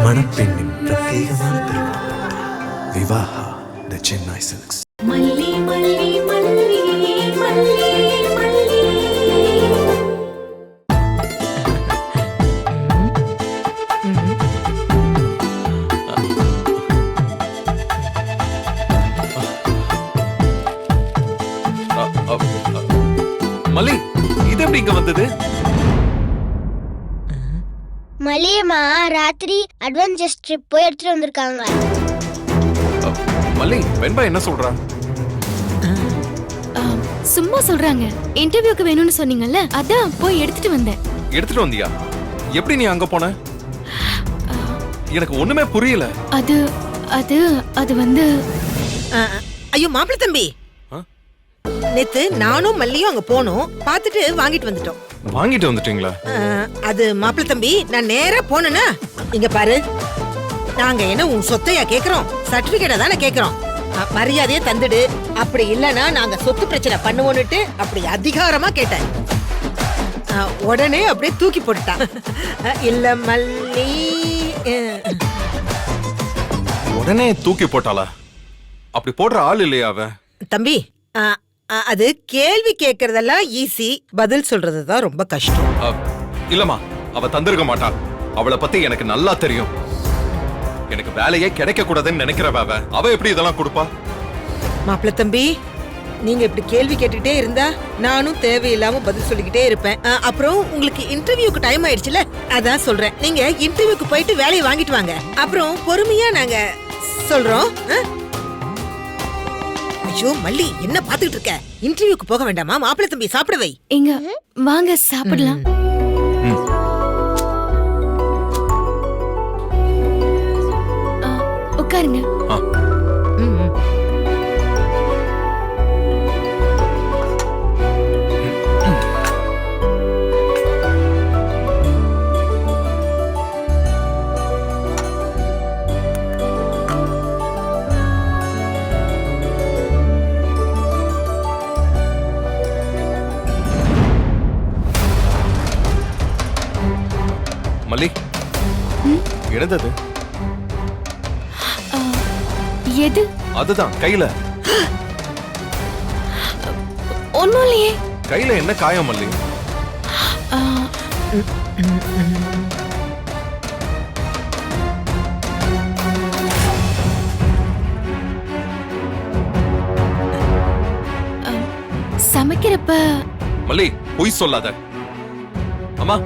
மணப்பெண்ணின் பிரத்யேகமான திருமணம். விவாஹா தி சென்னை சில்க்ஸ். மல்லி மல்லி மல்லி மல்லி மல்லி. மல்லி, இது எப்படி இங்க வந்தது? மல்லியம்மா ராத்திரி அட்வென்ச்சர்ஸ் ட்ரிப் போய் எடுத்துட்டு வந்திருக்காங்க. மல்லி, வெண்பா என்ன சொல்றா? சும்மா சொல்றாங்க. இன்டர்வியூக்கு வேணும்னு சொன்னீங்கல்ல, அதான் போய் எடுத்துட்டு வந்தேன். எடுத்துட்டு வந்தியா? எப்படி நீ அங்க போன? எனக்கு ஒண்ணுமே புரியல. அது அது அது வந்து ஐயோ மாப்பிள்ள தம்பி, நேத்து நானும் மல்லியும் அங்க போனோம், பாத்துட்டு வாங்கிட்டு வந்துட்டோம். வாங்கிட்டு வந்துட்டீங்களா? அது மாப்பிள்ள தம்பி, நான் நேரா போனேனா, இங்க பாரு, நாங்க என்ன உன் சொத்தையா கேக்குறோம், சர்டிபிகேட்டா தானே கேக்குறோம். மரியாதையே தந்துடு, அப்படி இல்லனா நாங்க சொத்து பிரச்சனை பண்ணுவோன்னுட்டு அப்படி அதிகாரமா கேட்டேன். உடனே அப்படியே தூக்கி போட்டுட்டான். இல்ல மல்லி. உடனே தூக்கி போட்டாளா? அப்படி போடுற ஆள் இல்லையா அவ? தம்பி, அது கேள்வி கேக்குறதெல்லாம் ஈஸி, பதில் சொல்றதுதான் ரொம்ப கஷ்டம். இல்லம்மா, அவ தந்திருக்க மாட்டா. அவளை பத்தி எனக்கு நல்லா தெரியும். எனக்கு வேலையே கிடைக்க கூடாதுன்னு நினைக்கிறவ அவ எப்படி இதெல்லாம் கொடுப்பா? மாப்பிள்ள தம்பி, நீங்க இப்படி கேள்வி கேட்டுக்கிட்டே இருந்தா நானும் தேவையில்லாம பதில் சொல்லிக்கிட்டே இருப்பேன். அப்புறம் உங்களுக்கு இன்டர்வியூக்கு டைம் ஆயிடுச்சுல, அதான் சொல்றேன், நீங்க இன்டர்வியூக்கு போயிட்டு வேலையை வாங்கிட்டு வாங்க, அப்புறம் பொறுமையா நாங்க சொல்றோம். ஐயோ மல்லி, என்ன பாத்துக்கிட்டு இருக்க? இன்டர்வியூக்கு போக வேண்டாமா? மாப்பிள்ள தம்பி சாப்பிட வை. இங்க வாங்க சாப்பிடலாம். உட்காருங்க. மல்லி, என்னது? எது? அதுதான் கையில. ஒண்ணும் இல்லையே. கையில என்ன காயம் மல்லி? சமைக்கிறப்ப. மல்லி, பொய் சொல்லாத. அம்மா,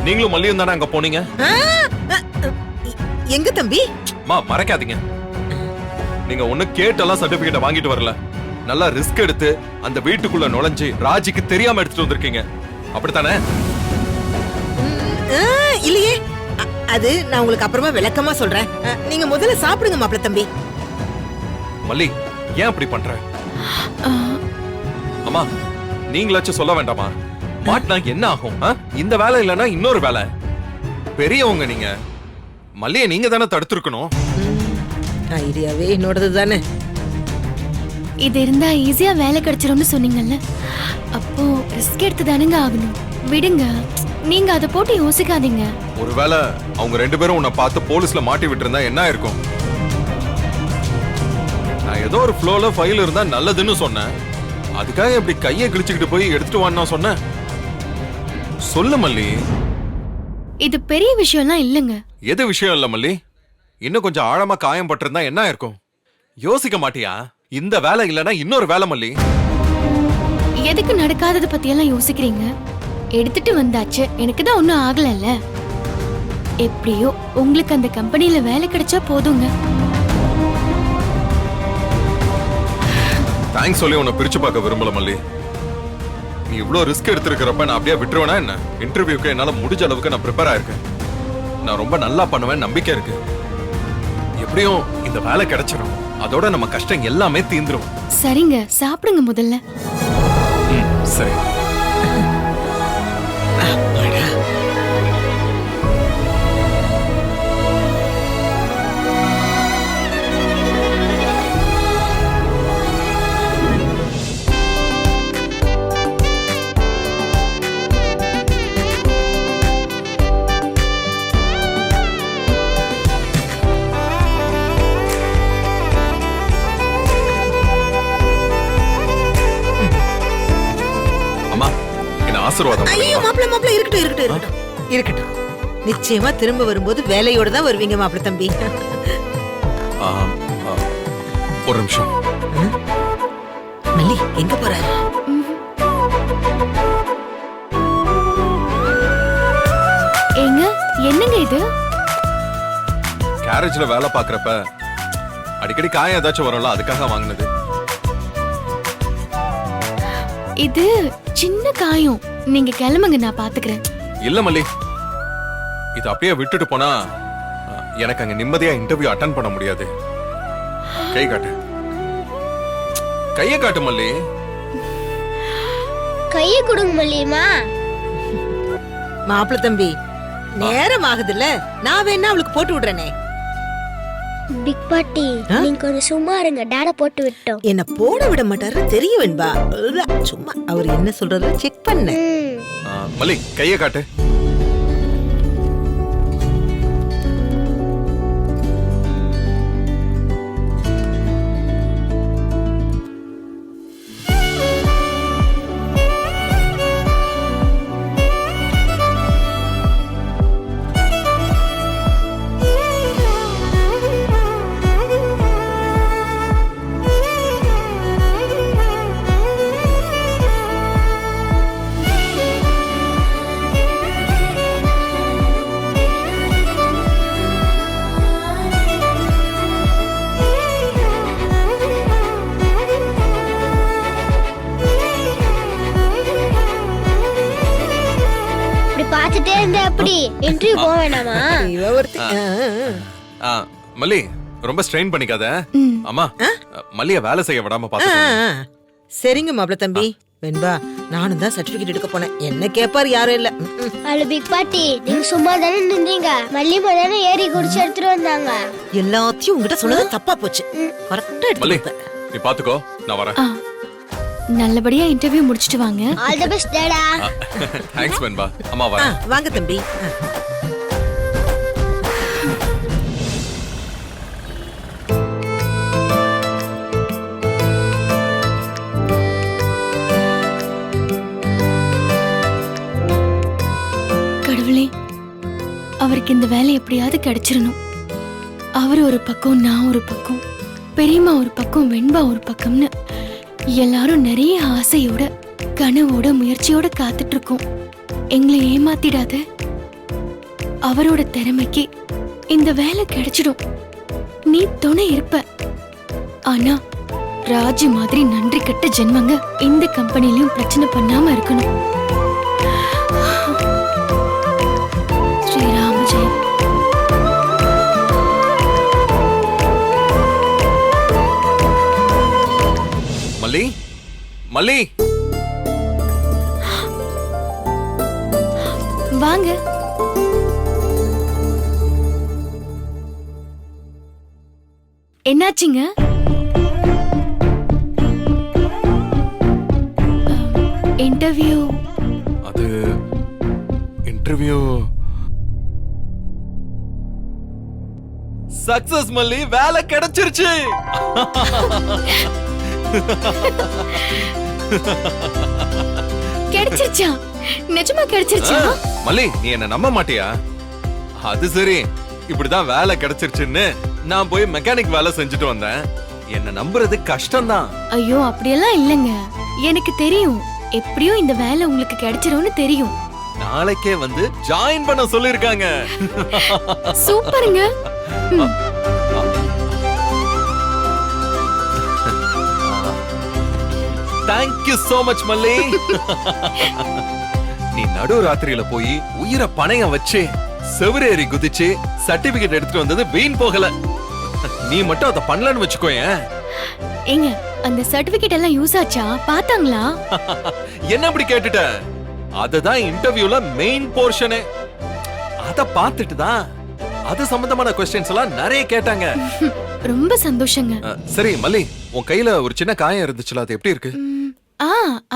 நீங்களும் மல்லியும் தானே அங்க போனீங்க? எங்க தம்பி? மா, மறைக்காதீங்க. நீங்க ஒண்ணு கேட்டெல்லாம் சர்டிபிகேட் வாங்கிட்டு வரல. நல்லா ரிஸ்க் எடுத்து அந்த வீட்டுக்குள்ள நுழைஞ்சு ராஜிக்கு தெரியாம எடுத்துட்டு வந்திருக்கீங்க, அப்படித்தானே? இல்லையே, அது நான் உங்களுக்கு அப்புறமா விளக்கமா சொல்றேன். நீங்க முதல்ல சாப்பிடுங்க மாப்பிள்ள தம்பி. மல்லி, ஏன் அப்படி பண்ற? அம்மா, நீங்களாச்சும் சொல்ல வேண்டாமா? மாட்டினா என்ன ஆகும்? இந்த வேலை இல்லைன்னா இன்னொரு வேலை. பெரியவங்க நீங்க. மல்லியை நீங்க தானே தடுத்திருக்கணும். ஐடியாவே என்னோடது தானே. இது இருந்தா ஈஸியா வேலை கிடைச்சிரும்னு சொன்னீங்கல்ல, அப்போ ரிஸ்க் எடுத்து தானுங்க ஆகணும். விடுங்க, நீங்க அதை போட்டு யோசிக்காதீங்க. ஒருவேளை அவங்க ரெண்டு பேரும் உன்னை பார்த்து போலீஸ்ல மாட்டி விட்டு இருந்தா என்ன இருக்கும்? நான் ஏதோ ஒரு ஃப்ளோல ஃபைல் இருந்தா நல்லதுன்னு சொன்னேன். அதுக்காக இப்படி கையை கிழிச்சுக்கிட்டு போய் எடுத்துட்டு வான்னு சொன்னேன். சொல்லு மல்லி. இது பெரிய விஷயம்லாம் இல்லங்க. எது விஷயம் இல்ல மல்லி? இன்னும் கொஞ்சம் ஆழமா காயம் பட்டிருந்தா என்ன இருக்கும்? யோசிக்க மாட்டியா? இந்த வேலை இல்லனா இன்னொரு வேலை மல்லி. எதுக்கு நடக்காதத பத்தி எல்லாம் யோசிக்கிறீங்க? எடுத்துட்டு வந்தாச்சு, எனக்கு தான் ஒண்ணும் ஆகலல்ல. எப்படியோ உங்களுக்கு அந்த கம்பெனில வேலை கிடைச்சா போதுங்க. தேங்க்ஸ் சொல்லி உன்னை பிரிச்சு பார்க்க விரும்பல மல்லி. நீ இவ்வளவு ரிஸ்க் எடுத்திருக்கிறப்ப நான் அப்படியே விட்டுருவேனா என்ன? இன்டர்வியூக்கு என்னால முடிஞ்ச அளவுக்கு நான் ப்ரிப்பேர் ஆயிருக்கேன். நான் ரொம்ப நல்லா பண்ணுவேன், நம்பிக்கை இருக்கு. எப்படியும் இந்த வேலை கிடைச்சிடும். அதோட நம்ம கஷ்டம் எல்லாமே தீந்துரும். சரிங்க, சாப்பிடுங்க முதல்ல. சரி. ஆசீர்வாதம் ஐயோ பண்ணுங்கம்மா. மாப்பிள்ள இருக்கட்டும் நிச்சயமா திரும்ப வரும்போது வேலையோட தான் வருவீங்க மாப்பிள்ள தம்பி. ஆ, ஆ, ஒரு நிமிஷம். மல்லி எங்க போறாரு? ஏங்க என்னங்க இது? கேரேஜ்ல வேலை பாக்குறப்ப அடிக்கடி காயம் ஏதாச்சும் வரும்ல, அதுக்காக வாங்கினது. இது சின்ன காயம். நீங்க கிளம்புங்க, நான் பாத்துக்கிறேன். இல்ல மல்லி, இது அப்படியே விட்டுட்டு போனா எனக்கு அங்க நிம்மதியா இன்டர்வியூ அட்டெண்ட் பண்ண முடியாது. கை காட்டு, கைய காட்டு மல்லி. கையை கொடுங்க மல்லியம்மா. மாப்பிள்ள தம்பி நேரம் ஆகுதுல்ல, நான் வேணா அவளுக்கு போட்டு விடுறேனே. பிக் பாட்டி நீங்க கொஞ்சம் சும்மா இருங்க, டாட போட்டு விட்டோம். என்ன போட விட மாட்டாரு தெரிய வேண்பா. சும்மா அவர் என்ன சொல்றத செக் பண்ண. மல்லி கைய காட்டு. பார்த்துட்டே இருந்தா எப்படி? இன்டர்வியூ போக வேணாமா? இவ ஒருத்தி. மல்லி ரொம்ப ஸ்ட்ரெயின் பண்ணிக்காத. அம்மா மல்லிய வேலை செய்ய விடாம பாத்து. சரிங்க மாப்பிள்ள தம்பி. வெண்பா நானும் தான் சர்டிபிகேட் எடுக்க போனேன். என்ன கேப்பாரு யாரும் இல்ல. ஹலோ பிக் பாட்டி, நீங்க சும்மா தானே நின்றீங்க. மல்லியம்மா தானே ஏறி குடிச்சு எடுத்துட்டு வந்தாங்க. எல்லாத்தையும் உங்ககிட்ட சொன்னது தப்பா போச்சு. கரெக்டா மல்லி எடுத்து நீ பாத்துக்கோ, நான் வரேன். நல்லபடியா இன்டர்வியூ முடிச்சிட்டு வாங்க. All the best tata. Thanks Venba. அம்மா வரேன். வாங்க தம்பி. கடவுளே, அவருக்கு இந்த வேலை எப்படியாவது கிடைச்சிடணும். அவர் ஒரு பக்கம், நான் ஒரு பக்கம், பெரியம்மா ஒரு பக்கம், வெண்பா ஒரு பக்கம்னு எல்லாரும் நிறைய ஆசையோட கனவோட முயற்சியோட காத்துட்டு இருக்கோம். எங்களை ஏமாத்திடாத. அவரோட திறமைக்கு இந்த வேலை கிடைச்சிடும். நீ துணை இருப்ப. ஆனா ராஜு மாதிரி நன்றி கட்ட ஜென்மங்க இந்த கம்பெனிலயும் பிரச்சனை பண்ணாம இருக்கணும். ஸ்ரீராம ஜெயம். மல்லி மல்லி வாங்க. என்னாச்சுங்க? இன்டர்வியூ அது இன்டர்வியூ சக்சஸ் மல்லி, வேலை கிடைச்சிருச்சு. கிடைச்சிருச்சா? நிஜமா கிடைச்சிருச்சா? மல்லி நீ என்ன நம்ப மாட்டியா? அது சரி, இப்படிதான் வேலை கிடைச்சிருச்சுன்னு நான் போய் மெக்கானிக் வேலை செஞ்சுட்டு வந்தேன். என்ன நம்புறது கஷ்டம்தான். ஐயோ அப்படியெல்லாம் இல்லைங்க. எனக்கு தெரியும் எப்படியும் இந்த வேலை உங்களுக்கு கிடைச்சிரும்னு தெரியும். நாளைக்கே வந்து ஜாயின் பண்ண சொல்லிருக்காங்க. சூப்பருங்க. Thank you so much மல்லி. நீ நடு ராத்திரியில போய் உயிரை பணையம் வச்சு செவரேறி குதிச்சு சர்டிபிகேட் எடுத்துட்டு வந்தது வீண் போகல. நீ மட்டும் அதை பண்ணலன்னு வச்சுக்கோயேன். ஏங்க அந்த சர்டிபிகேட் எல்லாம் யூஸ் ஆச்சா? பார்த்தாங்களா? என்ன அப்படி கேட்டுட்ட? அதுதான் இன்டர்வியூல மெயின் போர்ஷனே. அத பார்த்துட்டு தான் அது சம்பந்தமான क्वेश्चंस எல்லாம் நிறைய கேட்டாங்க. ரொம்ப சந்தோஷங்க. சரி மல்லி, உன் கையில ஒரு சின்ன காயம் இருந்துச்சுல, அது எப்படி இருக்கு?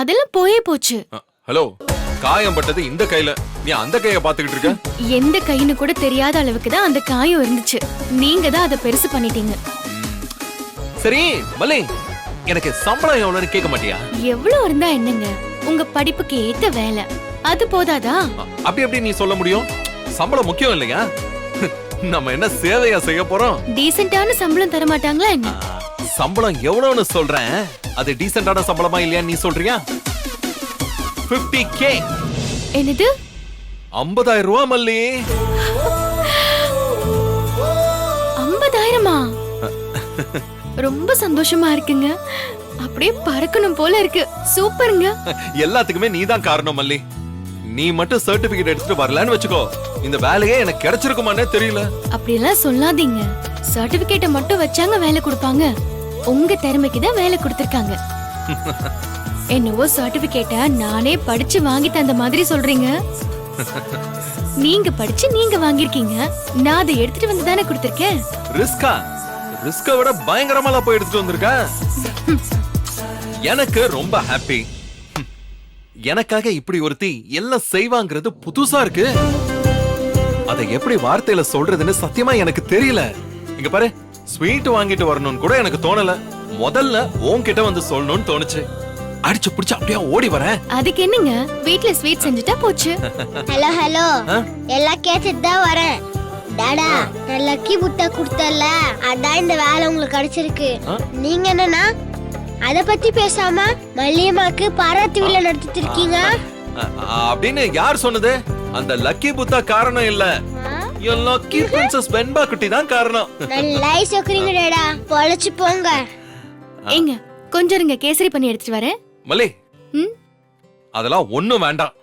அதெல்லாம் போயே போச்சு. ஹலோ, காயம் பட்டது இந்த கையில, நீ அந்த கைய பாத்துக்கிட்டு இருக்க. எந்த கைன்னு கூட தெரியாத அளவுக்கு தான் அந்த காயம் இருந்துச்சு. நீங்க தான் அதை பெருசு பண்ணிட்டீங்க. சரி மல்லி, எனக்கு சம்பளம் எவ்வளவுன்னு கேட்க மாட்டியா? எவ்வளவு இருந்தா என்னங்க, உங்க படிப்புக்கு ஏத்த வேலை. அது போதாதா? அப்படி நீ சொல்ல முடியும்? சம்பளம் முக்கியம் இல்லையா? நம்ம என்ன சேவையா செய்ய போறோம்? டீசென்டான சம்பளம் தர மாட்டாங்களா என்ன? சம்பளம் எவ்வளவுன்னு சொல்றேன். அது டீசென்டான சம்பளமா இல்லையா நீ சொல்றியா? 50K. என்னது? 50,000 ரூபாய் மல்லி. 50,000மா? ரொம்ப சந்தோஷமா இருக்குங்க. அப்படியே பறக்கணும் போல இருக்கு. சூப்பருங்க. எல்லாத்துக்குமே நீதான் காரணம் மல்லி. நீ மட்டும் சர்டிபிகேட் எடுத்துட்டு வரலன்னு வச்சுக்கோ, இந்த வேலையே எனக்கு கிடைச்சிருக்குமானே தெரியல. அப்படியெல்லாம் சொல்லாதீங்க. சர்டிபிகேட்டை மட்டும் வச்சாங்க வேலை கொடுப்பாங்க? உங்க திறமைக்கு தான் வேலை கொடுத்திருக்காங்க. என்னவோ சர்டிபிகேட்டை நானே படிச்சு வாங்கி தந்த மாதிரி சொல்றீங்க. நீங்க படிச்சு நீங்க வாங்கிருக்கீங்க, நான் அதை எடுத்துட்டு வந்து தானே கொடுத்திருக்கேன். ரிஸ்கை விட பயங்கரமா போய் எடுத்துட்டு வந்திருக்க. எனக்கு ரொம்ப ஹாப்பி. எனக்காக இப்படி ஒருத்தி எல்லாம் செய்வாங்கிறது புதுசா இருக்கு. அதை எப்படி வார்த்தையில சொல்றதுன்னு சத்தியமா எனக்கு தெரியல. இங்க பாரு, ஸ்வீட் வாங்கிட்டு வரணும்னு கூட எனக்கு தோணல. முதல்ல உன்கிட்ட வந்து சொல்லணும்னு தோணுச்சு. அடிச்சு புடிச்சு அப்படியே ஓடி வரேன். அதுக்கு என்னங்க, வீட்ல ஸ்வீட் செஞ்சுட்டா போச்சு. ஹலோ ஹலோ, எல்லாம் கேட்டுட்டு தான் வரேன். டாடா, நான் லக்கி புத்தா கொடுத்தல, அதான் இந்த வேலை உங்களுக்கு கிடைச்சிருக்கு. நீங்க என்னன்னா அத பத்தி பேசாம மல்லியம்மாக்கு பாராட்டு விழா நடத்திட்டு இருக்கீங்க அப்படின்னு யார் சொன்னது? அந்த லக்கி புத்தா காரணம் இல்ல, என் லக்கி பிரின்சஸ் வெண்பா குட்டி தான் காரணம். நல்லா சொக்குறீங்க டாடா, பொழைச்சு போங்க. ஏங்க கொஞ்சம் இருங்க, கேசரி பண்ணி எடுத்துட்டு வரேன். மல்லி, ம்? அதெல்லாம் ஒண்ணும் வேண்டாம்.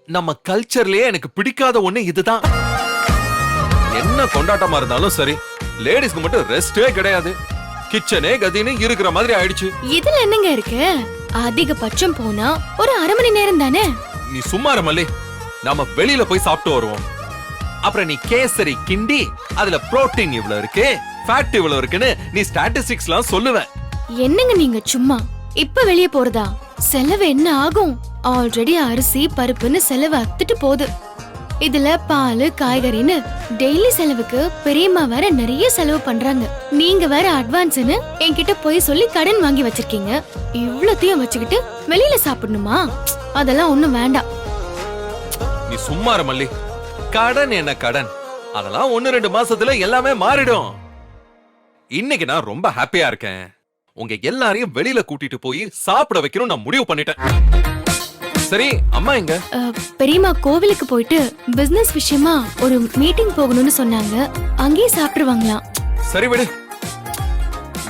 நம்ம கல்ச்சர்லயே எனக்கு பிடிக்காத ஒண்ணு இதுதான். என்ன கொண்டாட்டமா இருந்தாலும் சரி, லேடிஸ்க்கு மட்டும் ரெஸ்டே கிடையாது. கிச்சனே கதின்னு இருக்கிற மாதிரி ஆயிடுச்சு. இதுல என்னங்க இருக்கு? அதிகபட்சம் போனா ஒரு அரை மணி நேரம் தானே. நீ சும்மா இரு மல்லி, நாம வெளியில போய் சாப்பிட்டு வருவோம். அப்புறம் நீ கேசரி கிண்டி அதுல புரோட்டீன் இவ்வளவு இருக்கு, ஃபேட் இவ்வளவு இருக்குன்னு நீ ஸ்டாட்டிஸ்டிக்ஸ்லாம் சொல்லுவ. என்னங்க நீங்க சும்மா இப்ப வெளிய போறதா? செலவு என்ன ஆகும்? ஆல்ரெடி அரிசி பருப்புன்னு செலவு அத்துட்டு போகுது. இதுல பால் காய்கறின்னு டெய்லி செலவுக்கு பெரியம்மா வேற நிறைய செலவு பண்றாங்க. நீங்க வேற அட்வான்ஸ்னு என்கிட்ட போய் சொல்லி கடன் வாங்கி வச்சிருக்கீங்க. இவ்வளத்தையும் வச்சுக்கிட்டு வெளியில சாப்பிடணுமா? அதெல்லாம் ஒண்ணும் வேண்டாம். நீ சும்மா இரு மல்லி, கடன் என்ன கடன்? அதெல்லாம் 1-2 மாசத்துல எல்லாமே மாறிடும். இன்னைக்கு நான் ரொம்ப ஹாப்பியா இருக்கேன். உங்க எல்லாரையும் வெளியில கூட்டிட்டு போய் சாப்பிட வைக்கணும் நான் முடிவு பண்ணிட்டேன். சரி, அம்மா எங்க? பெரியம்மா கோவிலுக்கு போயிட்டு பிசினஸ் விஷயமா ஒரு மீட்டிங் போகணும்னு சொன்னாங்க. அங்கேயே சாப்பிட்டுருவாங்களாம். சரி விடு,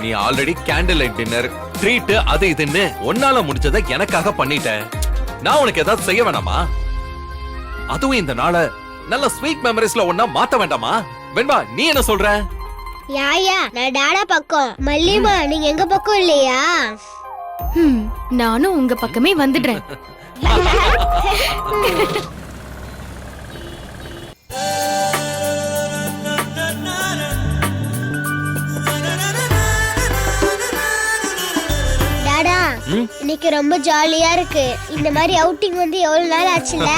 நீ already candle light dinner treat அது இதுன்னு ஒன்னால முடிஞ்சதை எனக்காக பண்ணிட்ட. நான் உனக்கு ஏதாவது செய்ய வேணாமா? அதுவும் இந்த நாள நல்ல ஸ்வீட் மெமரிஸ்ல ஒன்னா மாத்த வேண்டாமா? வெண்பா, நீ என்ன சொல்ற? யாயா, நான் டாடா பக்கம், மல்லியம்மா நீங்க எங்க பக்கம் இல்லையா? நானும் உங்க பக்கமே வந்துடுறேன். டாடா, இன்னைக்கு ரொம்ப ஜாலியா இருக்கு. இந்த மாதிரி அவுட்டிங் வந்து எவ்வளவு நாள் ஆச்சுல?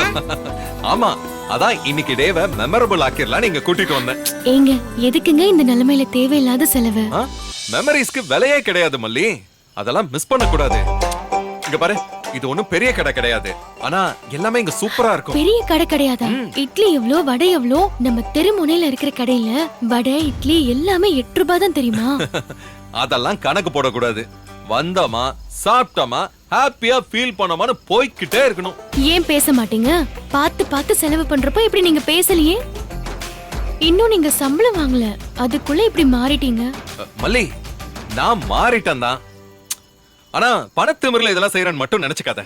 ஆமா, அதான் இன்னைக்கு டேவை மெமரபிள் ஆக்கிரலாம் நீங்க கூட்டிட்டு வந்தேன். ஏங்க, எதுக்குங்க இந்த நிலைமையில தேவையில்லாத செலவு? மெமரிஸ்க்கு விலையே கிடையாது மல்லி, அதெல்லாம் மிஸ் பண்ண கூடாது. இங்க பாரு, இது ஒண்ணும் பெரிய கடை கிடையாது, ஆனா எல்லாமே இங்க சூப்பரா இருக்கும். பெரிய கடை கிடையாதா? இட்லி எவ்வளோ, வடை எவ்வளோ? நம்ம தெருமுனையில இருக்கிற கடையில வடை இட்லி எல்லாமே 8 ரூபாய் தான், தெரியுமா? அதெல்லாம் கணக்கு போடக்கூடாது. வந்தோமா சாப்பிட்டோமா ஹாப்பியா ஃபீல் பண்ணோமான்னு போய்கிட்டே இருக்கணும். ஏன் பேச மாட்டீங்க? பார்த்து பார்த்து செலவு பண்றப்ப இப்படி நீங்க பேசலையே. இன்னும் நீங்க சம்பளம் வாங்கல, அதுக்குள்ள இப்படி மாறிட்டீங்க. மல்லி, நான் மாறிட்டேன் தான், ஆனா பணத்திமிரில இதெல்லாம் செய்யறேன்னு மட்டும் நினைச்சுக்காத.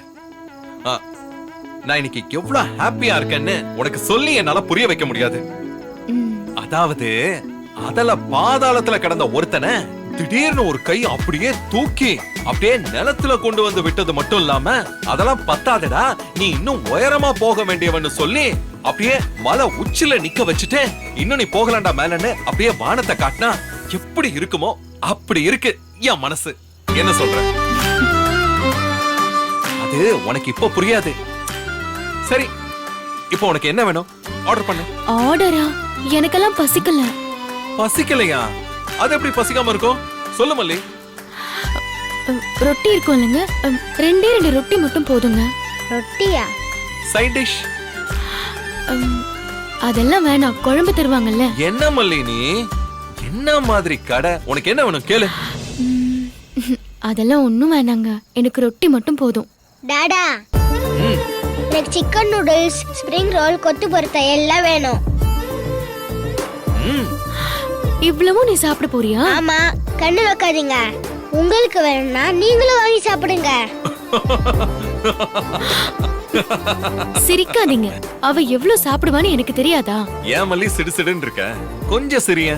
நான் இன்னைக்கு எவ்வளவு ஹாப்பியா இருக்கேன்னு உனக்கு சொல்லி என்னால புரிய வைக்க முடியாது. அதாவது அதல பாதாளத்துல கிடந்த ஒருத்தனை திடீர்னு ஒரு கை அப்படியே தூக்கி அப்படியே நிலத்துல கொண்டு வந்து விட்டது மட்டும் இல்லாம, அதெல்லாம் பத்தாதடா நீ இன்னும் உயரமா போக வேண்டியவன்னு சொல்லி அப்படியே மலை உச்சில நிக்க வச்சுட்டு இன்னும் நீ போகலாண்டா மேலன்னு அப்படியே வானத்தை காட்டினா எப்படி இருக்குமோ அப்படி இருக்கு என் மனசு. என்ன சொல்ற? அது உனக்கு இப்ப புரியாது. சரி, இப்போ உனக்கு என்ன வேணும்? ஆர்டர் பண்ணு. ஆர்டரா? எனக்கெல்லாம் பசிக்கல. பசிக்கலையா? அது எப்படி பசிக்காம இருக்கும்? சொல்லு மல்லி. ரொட்டி இருக்கும் இல்லைங்க, 2 ரொட்டி மட்டும் போதுங்க. ரொட்டியா? Side dish. அதெல்லாம் வேணாம், குழம்பு தருவாங்கல்ல. என்ன மல்லி நீ என்ன மாதிரி கடை? உனக்கு என்ன வேணும் கேளு. அதெல்லாம் ஒண்ணும் வேணாங்க, எனக்கு ரொட்டி மட்டும் போதும். டாடா எனக்கு சிக்கன் நூடுல்ஸ், ஸ்ப்ரிங் ரோல், கொத்து பரோட்டா எல்லாம் வேணும். இவ்வளவும் நீ சாப்பிட போறியா? ஆமா, கண்ணு வைக்காதீங்க. உங்களுக்கு வேணும்னா நீங்களும் வாங்கி சாப்பிடுங்க. சிரிக்காதீங்க, அவ எவ்வளவு சாப்பிடுவான்னு எனக்கு தெரியாதா? ஏன் மல்லி சிடுசிடுன்னு இருக்க? கொஞ்சம் சிரிய,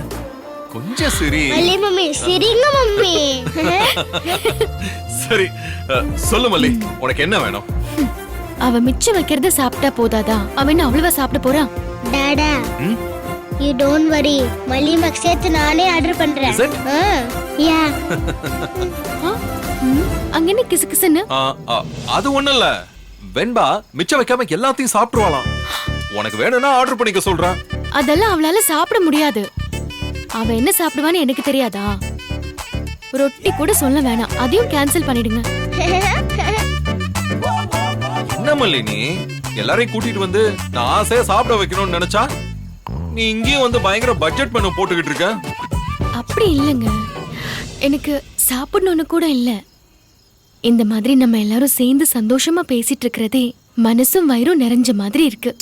கொஞ்சம் சிரி. மல்லி மம்மி சரிங்க மம்மி. சரி சொல்லு மல்லி, உனக்கு என்ன வேணும்? அவ மிச்சம் வைக்கிறத சாப்பிட்டா போதாதா? அவ என்ன அவ்வளவா சாப்பிட போறா? டாடா யூ டோன்ட் வரி, மல்லி மக் சேர்த்து நானே ஆர்டர் பண்றேன். Is it? யா அங்க என்ன கிசு கிசுன்னு? அது ஒண்ணு இல்ல, வெண்பா மிச்சம் வைக்காம எல்லாத்தையும் சாப்பிடுவாளாம். உனக்கு வேணும்னா ஆர்டர் பண்ணிக்க சொல்றேன். அதெல்லாம் அவளால சாப்பிட முடியாது. அவ என்ன சாப்பிடுவான்னு எனக்கு தெரியாதா? ரொட்டி கூட சொல்ல வேணாம், அதையும் கேன்சல் பண்ணிடுங்க. என்ன மல்லி நீ எல்லாரையும் கூட்டிட்டு வந்து நான் ஆசையா சாப்பிட வைக்கணும்னு நினைச்சா நீ இங்கேயும் வந்து பயங்கர பட்ஜெட் பண்ண போட்டுக்கிட்டு இருக்க. அப்படி இல்லைங்க, எனக்கு சாப்பிடணும்னு கூட இல்ல. இந்த மாதிரி நம்ம எல்லாரும் சேர்ந்து சந்தோஷமா பேசிட்டு இருக்கிறதே மனசும் வயிறும் நிறைஞ்ச மாதிரி இருக்கு.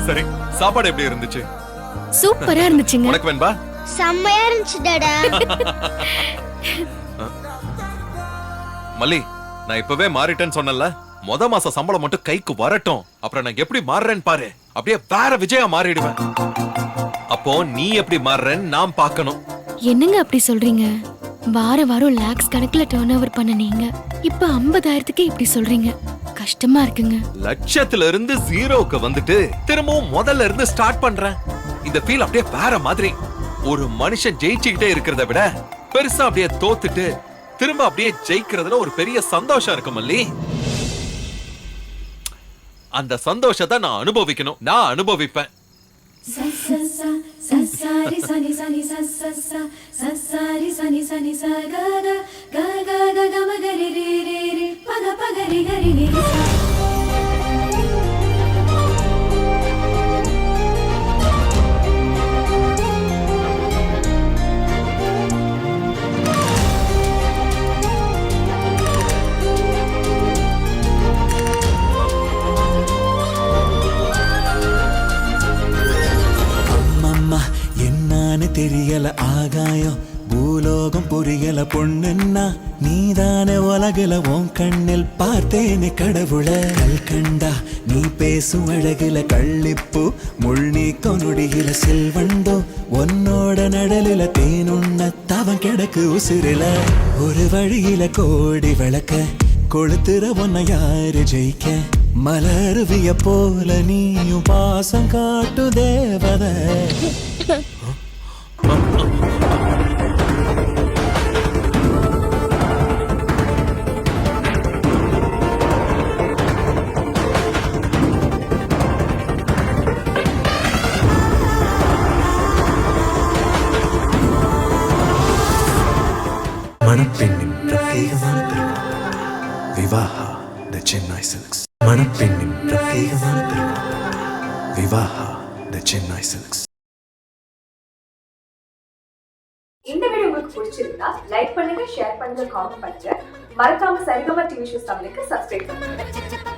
சரி, சாப்பாடு எப்படி இருந்துச்சு? சூப்பரா இருந்துச்சுங்க. உனக்கு வேண்பா? செம்மையா இருந்துச்சு டாடா. மல்லி நான் இப்பவே மாறிட்டேன்னு சொன்னல, மொத மாச சம்பளம் மட்டும் கைக்கு வரட்டும், அப்புறம் நான் எப்படி மாறுறேன்னு பாரு. அப்படியே வேற விஜயா மாறிடுவேன். அப்போ நீ எப்படி மாறுறேன்னு நான் பார்க்கணும். என்னங்க அப்படி சொல்றீங்க? வார வாரம் லாக்ஸ் கணக்குல டர்ன் ஓவர் பண்ண நீங்க இப்ப 50,000க்கு இப்படி சொல்றீங்க? கஷ்டமா இருக்குங்க. லட்சத்துல இருந்து ஜீரோக்கு வந்துட்டு திரும்பவும் முதல்ல இருந்து ஸ்டார்ட் பண்றேன். இந்த ஃபீல் அப்படியே வேற மாதிரி. ஒரு மனுஷன் ஜெயிச்சுக்கிட்டே இருக்கிறத விட பெருசா அப்படியே தோத்துட்டு திரும்ப அப்படியே ஜெயிக்கிறதுல ஒரு பெரிய சந்தோஷம் இருக்கு மல்லி. அந்த சந்தோஷத்தை நான் அனுபவிக்கணும், நான் அனுபவிப்பேன். சரி சனி சனி சரி சனி சனி சக க க க க மகரி ரே ரே ரே பக பகரி கரி ரே. தெரியல ஆகாயம் பூலோகம் புரியல பொண்ணுன்னா நீதானே உலகில உன் கண்ணில் பார்த்தேனே கடவுள. கல் கண்டா நீ பேசும் அழகுல கள்ளிப்பு முள் நீக்க நொடியில செல்வண்டோ உன்னோட நடலில தேனுண்ண தவன் கிடக்கு உசிரில. ஒரு வழியில கோடி விளக்க கொளுத்துற உன்னை யாரு ஜெயிக்க? மலருவிய போல நீயும் பாசம் காட்டு தேவத. ചെന്നൈ സിൽക്സ് മണപ്പെണ്ണിൻ പ്രത്യേകமான திருமணம் விவாஹா தி சென்னை சில்க்ஸ். இந்த வீடியோ உங்களுக்கு பிடிச்சிருந்தா லைக் பண்ணுங்க, ஷேர் பண்ணுங்க, காமெண்ட் பண்ணுங்க. மறக்காம சரிகமா டிவி ஷோஸ் தமிழுக்கு சப்ஸ்கிரைப் பண்ணுங்க.